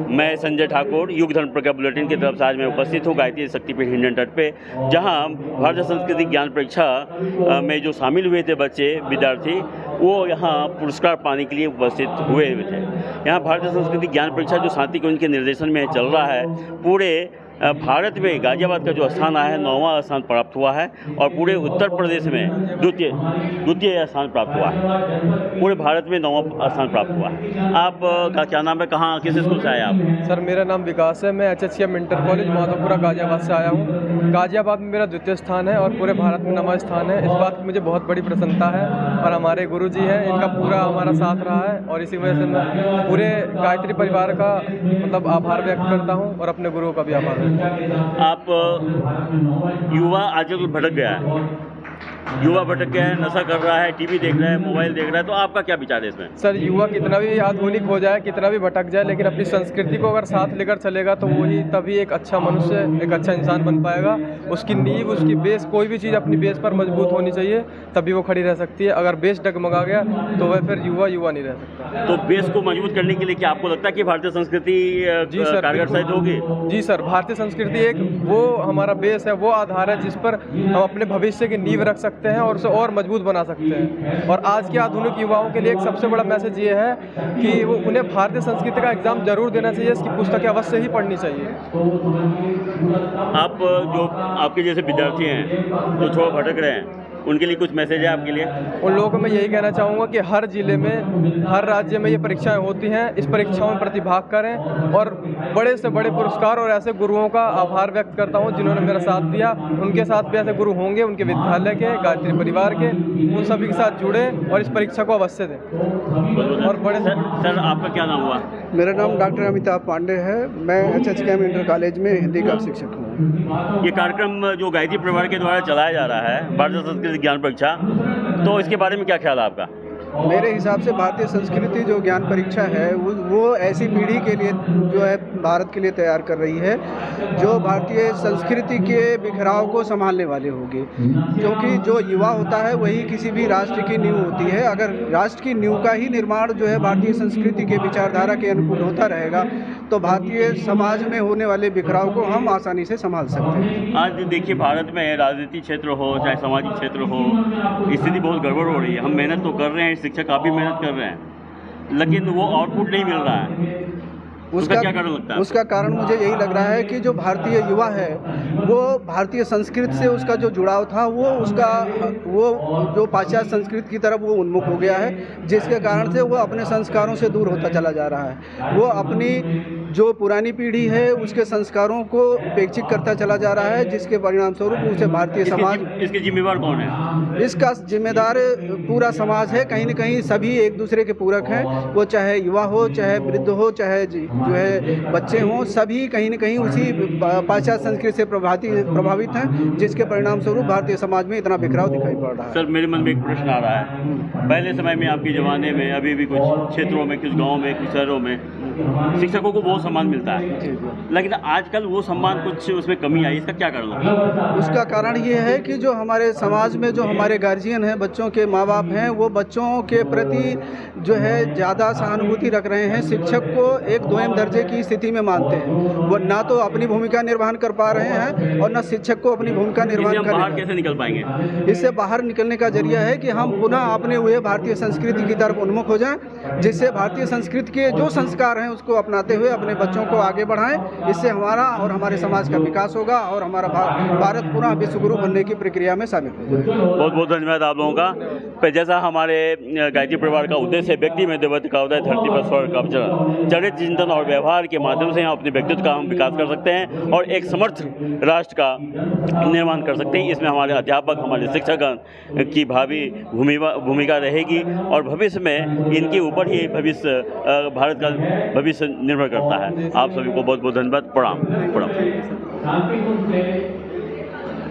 मैं संजय ठाकुर युग धर्म प्रज्ञा बुलेटिन की तरफ से आज मैं उपस्थित हूँ गायत्री शक्तिपीठ इंडियन तट पे, जहाँ भारतीय संस्कृति ज्ञान परीक्षा में जो शामिल हुए थे बच्चे विद्यार्थी, वो यहाँ पुरस्कार पाने के लिए उपस्थित हुए थे। यहाँ भारतीय संस्कृति ज्ञान परीक्षा जो शांति कुंज के निर्देशन में चल रहा है, पूरे भारत में गाजियाबाद का जो स्थान आया है 9वां स्थान प्राप्त हुआ है और पूरे उत्तर प्रदेश में द्वितीय स्थान प्राप्त हुआ है। पूरे भारत में 9वां स्थान प्राप्त हुआ है। आप का क्या नाम है, कहाँ किस स्कूल से आए आप? सर मेरा नाम विकास है, मैं HHCM inter college Madhopura Ghaziabad से आया हूँ। गाजियाबाद में मेरा द्वितीय स्थान है और पूरे भारत में 9वां स्थान है। इस बात की मुझे बहुत बड़ी प्रसन्नता है और हमारे गुरुजी हैं, इनका पूरा हमारा साथ रहा है और इसी वजह से मैं पूरे गायत्री परिवार का मतलब आभार व्यक्त करता हूँ और अपने गुरुओं का भी आभार। आप युवा आजकल भटक गया है, युवा भटक गया है, नशा कर रहा है, टीवी देख रहा है, मोबाइल देख रहा है, तो आपका क्या विचार है इसमें? सर युवा कितना भी आधुनिक हो जाए, कितना भी भटक जाए, लेकिन अपनी संस्कृति को अगर साथ लेकर चलेगा तो वही तभी एक अच्छा मनुष्य, एक अच्छा इंसान बन पाएगा। उसकी नींव, उसकी बेस, कोई भी चीज़ अपनी बेस पर मजबूत होनी चाहिए, तभी वो खड़ी रह सकती है। अगर बेस डगमगा गया तो वह फिर युवा नहीं रह सकता। तो बेस को मजबूत करने के लिए क्या आपको लगता है कि भारतीय संस्कृति कारगर साबित होगी? जी सर, भारतीय संस्कृति एक वो हमारा बेस है, वो आधार है जिस पर हम अपने भविष्य की नींव रख सकते हैं और उसे और मजबूत बना सकते हैं। और आज के आधुनिक युवाओं के लिए एक सबसे बड़ा मैसेज ये है कि वो उन्हें भारतीय संस्कृति का एग्जाम जरूर देना चाहिए, इसकी पुस्तकें अवश्य ही पढ़नी चाहिए। आप जो आपके जैसे विद्यार्थी हैं जो थोड़ा भटक रहे हैं, उनके लिए कुछ मैसेज है आपके लिए? उन लोगों को मैं यही कहना चाहूँगा कि हर जिले में, हर राज्य में ये परीक्षाएं होती हैं, इस परीक्षाओं में प्रतिभाग करें और बड़े से बड़े पुरस्कार और ऐसे गुरुओं का आभार व्यक्त करता हूँ जिन्होंने मेरा साथ दिया। उनके साथ भी ऐसे गुरु होंगे, उनके विद्यालय के, गायत्री परिवार के, उन सभी के साथ जुड़े और इस परीक्षा को अवश्य दें। और बड़े सर आपका क्या नाम हुआ? मेरा नाम डॉक्टर अमिताभ पांडे है, मैं HHCM इंटर कॉलेज में हिंदी का शिक्षक हूँ। ये कार्यक्रम जो गायत्री परिवार के द्वारा चलाया जा रहा है, भारतीय संस्कृति ज्ञान परीक्षा, तो इसके बारे में क्या ख्याल है आपका? मेरे हिसाब से भारतीय संस्कृति जो ज्ञान परीक्षा है वो ऐसी पीढ़ी के लिए जो है भारत के लिए तैयार कर रही है जो भारतीय संस्कृति के बिखराव को संभालने वाले होगी, क्योंकि जो युवा होता है वही किसी भी राष्ट्र की नींव होती है। अगर राष्ट्र की नींव का ही निर्माण जो है भारतीय संस्कृति के विचारधारा के अनुकूल होता रहेगा तो भारतीय समाज में होने वाले बिखराव को हम आसानी से संभाल सकते हैं। आज देखिए भारत में राजनीतिक क्षेत्र हो चाहे सामाजिक क्षेत्र हो, स्थिति बहुत गड़बड़ हो रही है। हम मेहनत तो कर रहे हैं, शिक्षक काफ़ी मेहनत कर रहे हैं, लेकिन वो आउटपुट नहीं मिल रहा है। उसका क्या कारण लगता है? उसका कारण मुझे यही लग रहा है कि जो भारतीय युवा है वो भारतीय संस्कृति से उसका जो जुड़ाव था वो जो पाश्चात्य संस्कृति की तरफ वो उन्मुख हो गया है, जिसके कारण से वो अपने संस्कारों से दूर होता चला जा रहा है। वो अपनी जो पुरानी पीढ़ी है उसके संस्कारों को उपेक्षित करता चला जा रहा है, जिसके परिणाम स्वरूप उसे भारतीय समाज। इसके जिम्मेवार कौन है? इसका जिम्मेदार पूरा समाज है। कहीं न कहीं सभी एक दूसरे के पूरक हैं, वो चाहे युवा हो, चाहे वृद्ध हो, चाहे जो है बच्चे हों, सभी कहीं न कहीं उसी पाश्चात्य संस्कृति से प्रभावित हैं, जिसके परिणाम स्वरूप भारतीय समाज में इतना बिखराव दिखाई पड़ रहा है। सर मेरे मन में एक प्रश्न आ रहा है, पहले समय में आपके ज़माने में, अभी भी कुछ क्षेत्रों में, कुछ गाँव में, कुछ शहरों में शिक्षकों को बहुत सम्मान मिलता है, लेकिन आजकल वो सम्मान कुछ उसमें कमी आई, इसका क्या कारण है? उसका कारण ये है कि जो हमारे समाज में जो हमारे गार्जियन हैं, बच्चों के माँ बाप हैं, वो बच्चों के प्रति जो है ज़्यादा सहानुभूति रख रहे हैं। शिक्षक को एक दोयम दर्जे की स्थिति में मानते हैं। वो ना तो अपनी भूमिका निर्वहन कर पा रहे हैं और ना शिक्षक को अपनी भूमिका निर्वहन कर। बाहर कैसे निकल पाएंगे? इससे बाहर निकलने का जरिया है कि हम पुनः अपने हुए भारतीय संस्कृति की तरफ उन्मुख हो जाएं, जिससे भारतीय संस्कृति के जो संस्कार हैं उसको अपनाते हुए अपने बच्चों को आगे बढ़ाएं। इससे हमारा और हमारे समाज का विकास होगा और हमारा भारत पुनः विश्वगुरु बनने की प्रक्रिया में शामिल हो जाएगा। बहुत बहुत धन्यवाद आप लोगों का। जैसा हमारे गायत्री परिवार का उद्देश्य है, व्यक्ति में देवत्व का उदय, धरती पर स्वर्ग का विचरण। चरित्र, चिंतन और व्यवहार के माध्यम से हम अपने व्यक्तित्व का हम विकास कर सकते हैं और एक समर्थ राष्ट्र का निर्माण कर सकते हैं। इसमें हमारे अध्यापक, हमारे शिक्षकगण की भावी भूमिका रहेगी और भविष्य में इनके ऊपर ही भविष्य, भारत का भविष्य निर्भर करता है। आप सभी को बहुत बहुत धन्यवाद। प्रणाम।